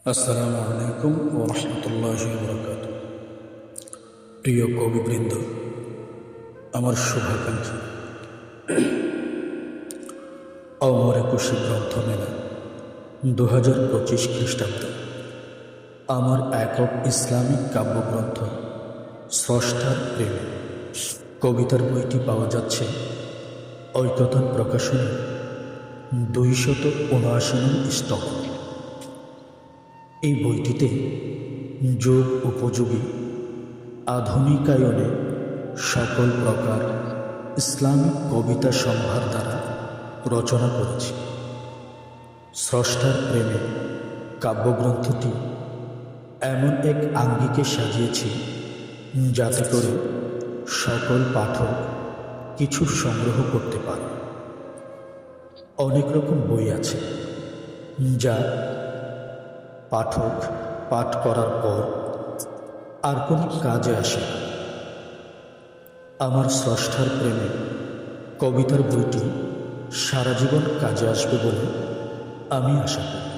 আসসালামু আলাইকুম ওয়া রাহমাতুল্লাহি ওয়া বারাকাতুহু। প্রিয় কবিবৃন্দ, আমার শুভাকাঙ্ক্ষী, অমর একুশে গ্রন্থমেলা 2025 খ্রিস্টাব্দ আমার একক ইসলামিক কাব্যগ্রন্থ স্রষ্টার প্রেমে কবিতার বইটি পাওয়া যাচ্ছে ঐকতান প্রকাশনী 279 নং স্টক। এই বইটিতে যুগ উপযোগী আধুনিকায়নে সকল প্রকার ইসলামিক কবিতা সম্ভার দ্বারা রচনা করেছি। স্রষ্টার প্রেমে কাব্যগ্রন্থটি এমন এক আঙ্গিকে সাজিয়েছি যাতে করে সকল পাঠক কিছু সংগ্রহ করতে পারে। অনেক রকম বই আছে যা পাঠক পাঠ করার পর আর কোনো কাজে আসে না। আমার স্রষ্টার প্রেমে কবিতার বইটি সারা জীবন কাজে আসবে বলে আমি আশা করি।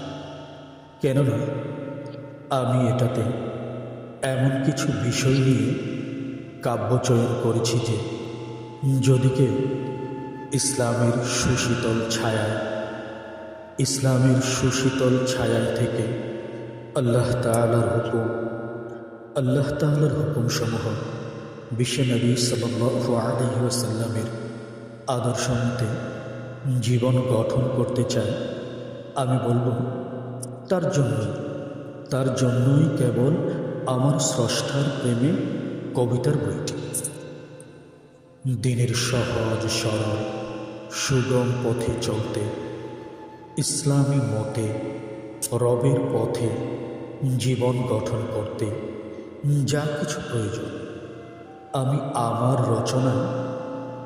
কেননা আমি এটাতে এমন কিছু বিষয় নিয়ে কাব্য চয়ন করেছি যে যদি কেউ ইসলামের সুশীতল ছায়ায় থেকে আল্লাহ তাআলার হুকুমসমূহ বিশ্বনবী সাল্লাল্লাহু আলাইহি ওয়াসাল্লামের আদর্শ মতে জীবন গঠন করতে চায়, আমি বলবো তার জন্যই কেবল আমার স্রষ্টার প্রেমে কবিতার বইটি। দিনের সহজ সরল সুগম পথে চলতে, ইসলামী মতে রবের পথে জীবন গঠন করতে যা কিছু প্রয়োজন আমি আমার রচনায়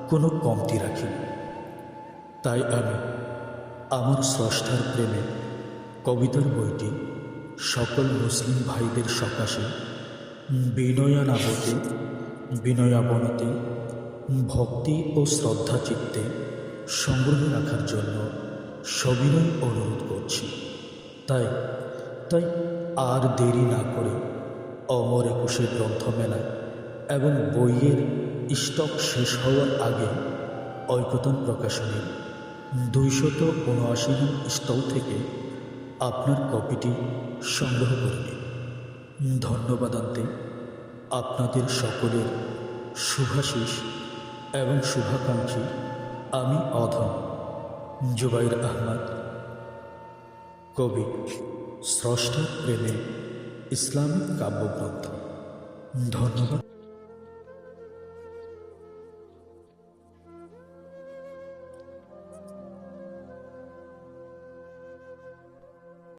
কোনো কমতি রাখিনি। তাই আমি আমার স্রষ্টার প্রেমে কবিতার বইটি সকল মুসলিম ভাইদের সকাশে বিনয়াবনতে ভক্তি ও শ্রদ্ধা চিত্তে সংগ্রহে রাখার জন্য সবিনয় অনুরোধ করছি। তাই আর দেরি না করে অমর একুশে গ্রন্থমেলায় এবং বইয়ের স্টক শেষ হওয়ার আগে ঐকতান প্রকাশনীর 279 নং স্টল থেকে আপনার কপিটি সংগ্রহ করে নিন। ধন্যবাদান্তে আপনাদের সকলের শুভাশিস এবং শুভাকাঙ্ক্ষী আমি অধম জুবাইর আহমদ, কবি, স্রষ্টার প্রেমে ইসলামিক কাব্যগ্রন্থ। ধন্যবাদ।